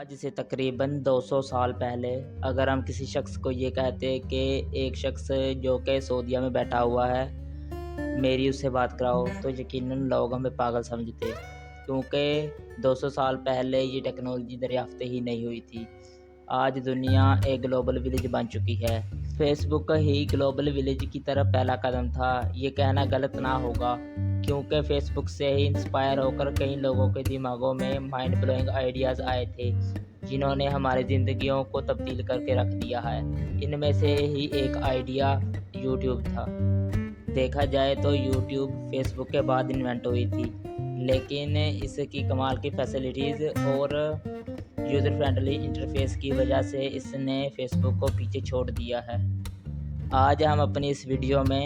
آج سے تقریباً 200 سال پہلے اگر ہم کسی شخص کو یہ کہتے کہ ایک شخص جو کہ سعودیہ میں بیٹھا ہوا ہے میری اس سے بات کراؤ تو یقیناً لوگ ہمیں پاگل سمجھتے، کیونکہ 200 سال پہلے یہ ٹیکنالوجی دریافت ہی نہیں ہوئی تھی۔ آج دنیا ایک گلوبل ولیج بن چکی ہے۔ فیس بک ہی گلوبل ولیج کی طرف پہلا قدم تھا۔ یہ کہنا غلط نہ ہوگا، کیونکہ فیس بک سے ہی انسپائر ہو کر کئی لوگوں کے دماغوں میں مائنڈ بلوئنگ آئیڈیاز آئے تھے، جنہوں نے ہماری زندگیوں کو تبدیل کر کے رکھ دیا ہے۔ ان میں سے ہی ایک آئیڈیا یوٹیوب تھا۔ دیکھا جائے تو یوٹیوب فیس بک کے بعد انوینٹ ہوئی تھی، لیکن اس کی کمال کی فیسلٹیز اور یوزر فرینڈلی انٹرفیس کی وجہ سے اس نے فیس بک کو پیچھے چھوڑ دیا ہے۔ آج ہم اپنی اس ویڈیو میں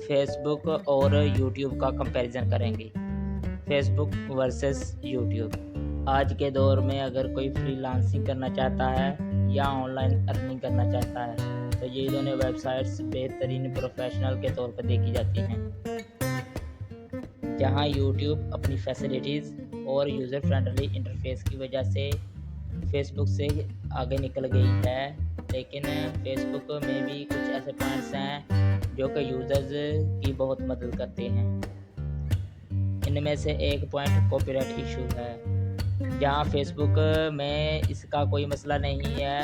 فیس بک اور یوٹیوب کا کمپیریزن کریں گے۔ فیس بک ورسز یوٹیوب۔ آج کے دور میں اگر کوئی فری لانسنگ کرنا چاہتا ہے یا آن لائن ارننگ کرنا چاہتا ہے تو یہ دونوں ویب سائٹس بہترین پروفیشنل کے طور پر دیکھی جاتی ہیں۔ جہاں یوٹیوب اپنی فیسلٹیز اور یوزر فرینڈلی انٹرفیس کی وجہ سے فیس بک سے آگے نکل گئی ہے، لیکن فیس بک میں بھی کچھ ایسے پوائنٹس ہیں جو کہ یوزرز کی بہت مدد کرتے ہیں۔ ان میں سے ایک پوائنٹ کاپی رائٹ ایشو ہے۔ جہاں فیس بک میں اس کا کوئی مسئلہ نہیں ہے،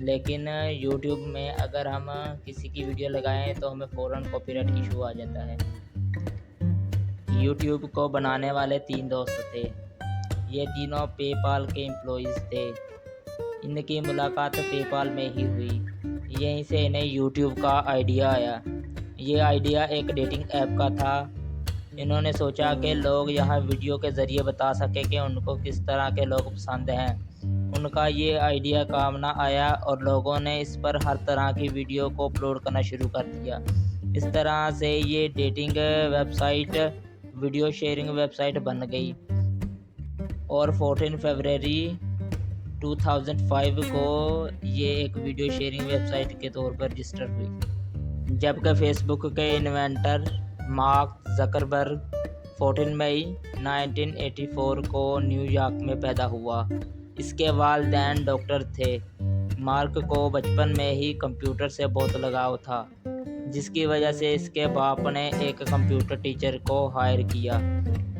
لیکن یوٹیوب میں اگر ہم کسی کی ویڈیو لگائیں تو ہمیں فوراً کاپی رائٹ ایشو آ جاتا ہے۔ یوٹیوب کو بنانے والے 3 دوست تھے۔ یہ تینوں پے پال کے امپلائیز تھے۔ ان کی ملاقات پے پال میں ہی ہوئی۔ یہیں سے انہیں یوٹیوب کا آئیڈیا آیا۔ یہ آئیڈیا ایک ڈیٹنگ ایپ کا تھا۔ انہوں نے سوچا کہ لوگ یہاں ویڈیو کے ذریعے بتا سکیں کہ ان کو کس طرح کے لوگ پسند ہیں۔ ان کا یہ آئیڈیا کام نہ آیا اور لوگوں نے اس پر ہر طرح کی ویڈیو کو اپلوڈ کرنا شروع کر دیا۔ اس طرح سے یہ dating website video sharing website بن گئی اور 14 فروری 2005 کو یہ ایک ویڈیو شیئرنگ ویب سائٹ کے طور پر رجسٹر ہوئی۔ جبکہ فیس بک کے انوینٹر مارک زکربرگ 14 مئی 1984 کو نیو یارک میں پیدا ہوا۔ اس کے والدین ڈاکٹر تھے۔ مارک کو بچپن میں ہی کمپیوٹر سے بہت لگاؤ تھا، جس کی وجہ سے اس کے باپ نے ایک کمپیوٹر ٹیچر کو ہائر کیا۔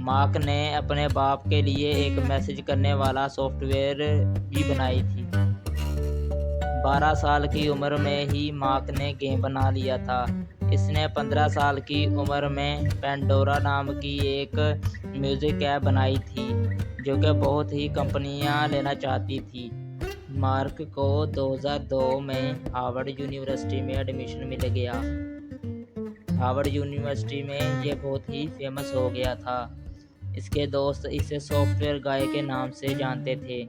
مارک نے اپنے باپ کے لیے ایک میسج کرنے والا سافٹ ویئر بھی بنائی تھی۔ 12 سال کی عمر میں ہی مارک نے گیم بنا لیا تھا۔ اس نے 15 سال کی عمر میں پینڈورا نام کی ایک میوزک ایپ بنائی تھی، جو کہ بہت ہی کمپنیاں لینا چاہتی تھی۔ مارک کو 2002 میں ہارورڈ یونیورسٹی میں ایڈمیشن مل گیا۔ ہارورڈ یونیورسٹی میں یہ بہت ہی فیمس ہو گیا تھا۔ اس کے دوست اسے سافٹ ویئر گائے کے نام سے جانتے تھے۔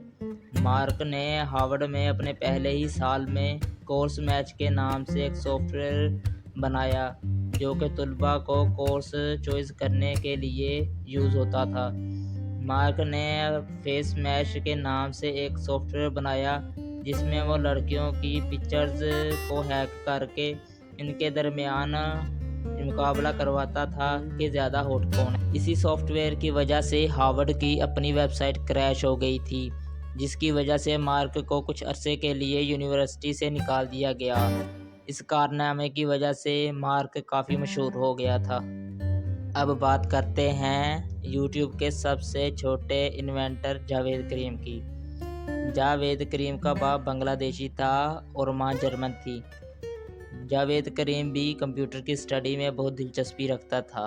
مارک نے ہارورڈ میں اپنے پہلے ہی سال میں کورس میچ کے نام سے ایک سافٹ ویئر بنایا، جو کہ طلباء کو کورس چوائس کرنے کے لیے یوز ہوتا تھا۔ مارک نے فیس میش کے نام سے ایک سافٹ ویئر بنایا، جس میں وہ لڑکیوں کی پکچرز کو ہیک کر کے ان کے درمیان مقابلہ کرواتا تھا کہ زیادہ ہاٹ کون ہے۔ اسی سافٹ ویئر کی وجہ سے ہارورڈ کی اپنی ویب سائٹ کریش ہو گئی تھی، جس کی وجہ سے مارک کو کچھ عرصے کے لیے یونیورسٹی سے نکال دیا گیا۔ اس کارنامے کی وجہ سے مارک کافی مشہور ہو گیا تھا۔ اب بات کرتے ہیں یوٹیوب کے سب سے چھوٹے انوینٹر جاوید کریم کی۔ جاوید کریم کا باپ بنگلہ دیشی تھا اور ماں جرمن تھی۔ جاوید کریم بھی کمپیوٹر کی اسٹڈی میں بہت دلچسپی رکھتا تھا۔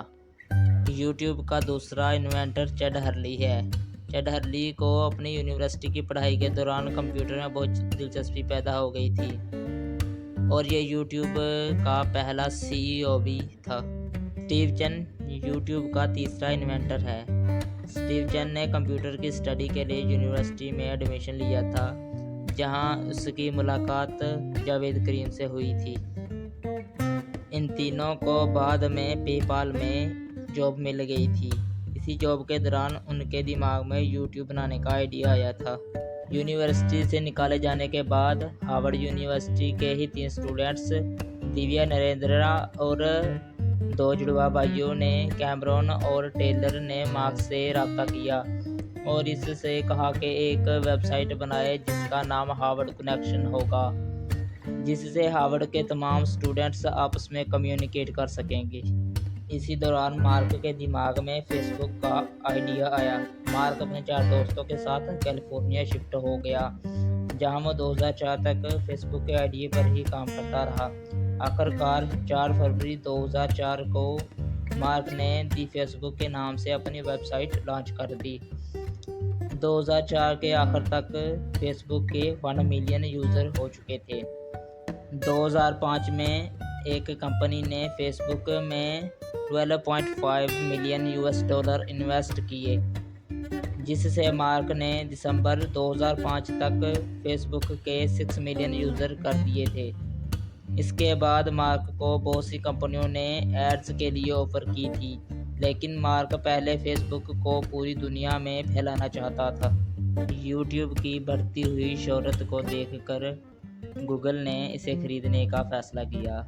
یوٹیوب کا دوسرا انوینٹر چیڈ ہرلی ہے۔ چیڈ ہرلی کو اپنی یونیورسٹی کی پڑھائی کے دوران کمپیوٹر میں بہت دلچسپی پیدا ہو گئی تھی اور یہ یوٹیوب کا پہلا CEO بھی تھا۔ اسٹیو چن یوٹیوب کا تیسرا انوینٹر ہے۔ اسٹیو چن نے کمپیوٹر کی اسٹڈی کے لیے یونیورسٹی میں ایڈمیشن لیا تھا، جہاں اس کی ملاقات جاوید کریم سے ہوئی تھی۔ ان تینوں کو بعد میں پے پال میں جاب مل گئی تھی۔ اسی جاب کے دوران ان کے دماغ میں یوٹیوب بنانے کا آئیڈیا آیا تھا۔ یونیورسٹی سے نکالے جانے کے بعد ہارورڈ یونیورسٹی کے ہی 3 اسٹوڈنٹس دیویا نریندرا اور 2 جڑواں بھائیوں نے کیمرون اور ٹیلر نے مارک سے رابطہ کیا۔ اور اس سے کہا کہ ایک ویب سائٹ بنائے جس کا نام ہارورڈ کنیکشن ہوگا، جس سے ہارورڈ کے تمام اسٹوڈنٹس آپس میں کمیونیکیٹ کر سکیں گے۔ اسی دوران مارک کے دماغ میں فیس بک کا آئیڈیا آیا۔ مارک اپنے 4 دوستوں کے ساتھ کیلیفورنیا شفٹ ہو گیا، جہاں وہ 2004 تک فیس بک کے آئیڈیا پر ہی کام کرتا رہا۔ آخرکار 4 فروری 2004 کو مارک نے دی فیس بک کے نام سے اپنی ویب سائٹ لانچ کر دی۔ 2004 کے آخر تک فیس بک کے 1 ملین یوزر ہو چکے تھے۔ 2005 میں ایک کمپنی نے فیس بک میں $12.5 ملین انویسٹ کیے، جس سے مارک نے دسمبر 2005 تک فیس بک کے 6 ملین یوزر کر دیے تھے۔ اس کے بعد مارک کو بہت سی کمپنیوں نے ایڈز کے لیے آفر کی تھی، لیکن مارک پہلے فیس بک کو پوری دنیا میں پھیلانا چاہتا تھا۔ یوٹیوب کی بڑھتی ہوئی شہرت کو دیکھ کر گوگل نے اسے خریدنے کا فیصلہ کیا۔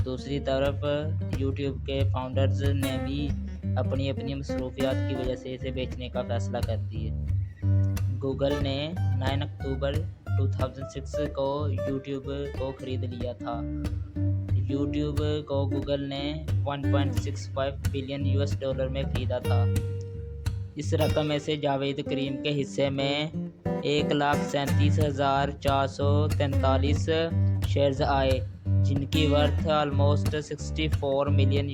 دوسری طرف یوٹیوب کے فاؤنڈرز نے بھی اپنی مصروفیات کی وجہ سے اسے بیچنے کا فیصلہ کر دیا۔ گوگل نے 9 اکتوبر 2006 کو یوٹیوب کو خرید لیا تھا۔ یوٹیوب کو گوگل نے $1.65 بلین میں خریدا تھا۔ اس رقم میں سے جاوید کریم کے حصے میں 1,37,443 شیئرز آئے، جن کی ورتھ آلموسٹ $64 ملین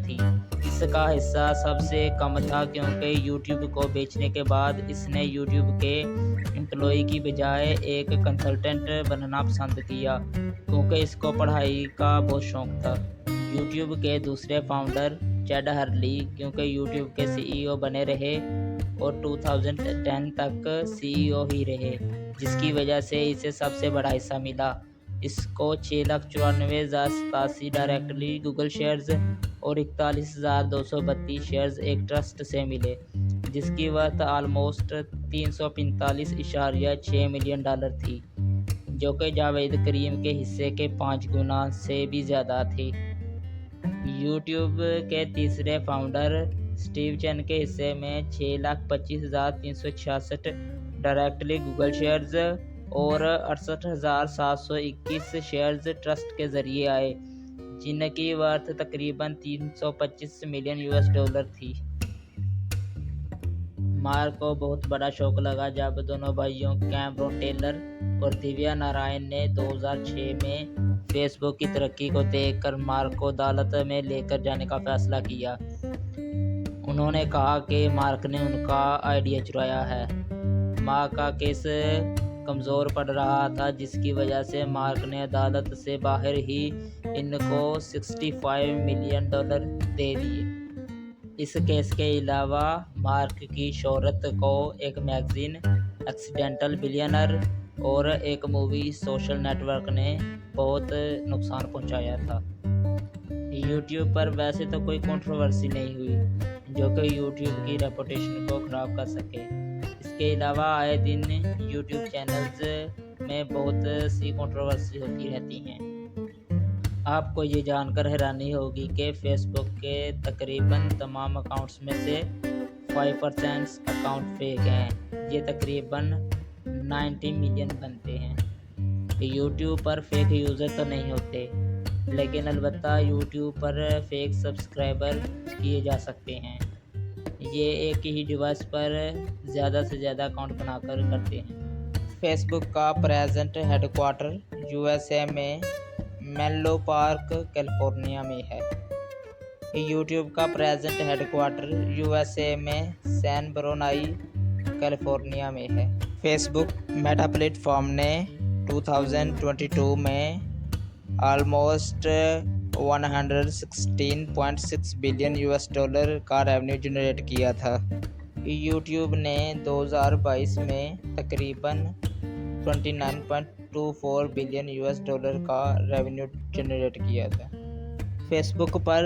تھی۔ اس کا حصہ سب سے کم تھا کیونکہ یوٹیوب کو بیچنے کے بعد اس نے یوٹیوب کے امپلائی کی بجائے ایک کنسلٹنٹ بننا پسند کیا، کیونکہ اس کو پڑھائی کا بہت شوق تھا۔ یوٹیوب کے دوسرے فاؤنڈر چیڈ ہرلی کیونکہ یوٹیوب کے CEO بنے رہے اور 2010 تک CEO ہی رہے، جس کی وجہ سے اسے سب سے بڑا حصہ ملا۔ اس کو 6,94,087 ڈائریکٹلی گوگل شیئرز اور 41,232 شیئرز ایک ٹرسٹ سے ملے، جس کی ورتھ آلموسٹ $345.6 ملین تھی، جو کہ جاوید کریم کے حصے کے 5 گنا سے بھی زیادہ تھی۔ یوٹیوب کے تیسرے فاؤنڈر اسٹیو چین کے حصے میں 6,25,366 ڈائریکٹلی گوگل شیئرز اور 68,721 شیئرز ٹرسٹ کے ذریعے آئے، جن کی ورتھ تقریباً $325 ملین تھی۔ مارک کو بہت بڑا شوق لگا جب دونوں بھائیوں کیمرون ٹیلر اور دیویا نارائن نے 2006 میں فیس بک کی ترقی کو دیکھ کر مارک کو عدالت میں لے کر جانے کا فیصلہ کیا۔ انہوں نے کہا کہ مارک نے ان کا آئیڈیا چرایا ہے۔ مارک کا کیس کمزور پڑ رہا تھا، جس کی وجہ سے مارک نے عدالت سے باہر ہی ان کو $65 ملین دے دیے۔ اس کیس کے علاوہ مارک کی شہرت کو ایک میگزین ایکسیڈنٹل بلینئر اور ایک مووی سوشل نیٹ ورک نے بہت نقصان پہنچایا تھا۔ یوٹیوب پر ویسے تو کوئی کنٹروورسی نہیں ہوئی جو کہ یوٹیوب کی ریپوٹیشن کو خراب کر سکے۔ اس کے علاوہ آئے دن یوٹیوب چینلز میں بہت سی کنٹروورسی ہوتی رہتی ہیں۔ آپ کو یہ جان کر حیرانی ہوگی کہ فیس بک کے تقریباً تمام اکاؤنٹس میں سے 5% اکاؤنٹ فیک ہیں۔ یہ تقریباً 90 ملین بنتے ہیں۔ یوٹیوب پر فیک یوزر تو نہیں ہوتے، لیکن البتہ یوٹیوب پر فیک سبسکرائبر کیے جا سکتے ہیں۔ یہ ایک ہی ڈیوائس پر زیادہ سے زیادہ اکاؤنٹ بنا کر کرتے ہیں۔ فیس بک کا پریزنٹ ہیڈ کوارٹر USA میں مینلو پارک کیلیفورنیا میں ہے۔ یوٹیوب کا پریزنٹ ہیڈ کوارٹر USA میں سین برونائی کیلیفورنیا میں ہے۔ فیس بک میٹا پلیٹ فارم نے 2022 میں آلموسٹ $116.6 بلین کا ریونیو جنریٹ کیا تھا۔ یوٹیوب نے 2022 میں تقریباً $29.24 بلین کا ریونیو جنریٹ کیا تھا۔ فیس بک پر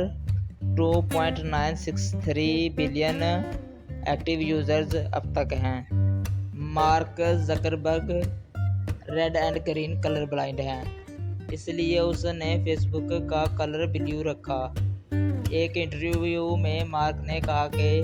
2.963 بلین ایکٹیو یوزرز اب تک ہیں۔ Mark Zuckerberg red and green colour blind ہیں، اس لیے اس نے فیس بک کا کلر بلیو رکھا۔ ایک انٹرویو میں مارک نے کہا کہ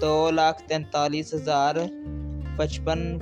2,43,055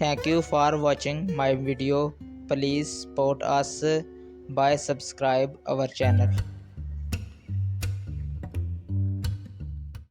Thank you for watching my video. Please support us by subscribe our channel.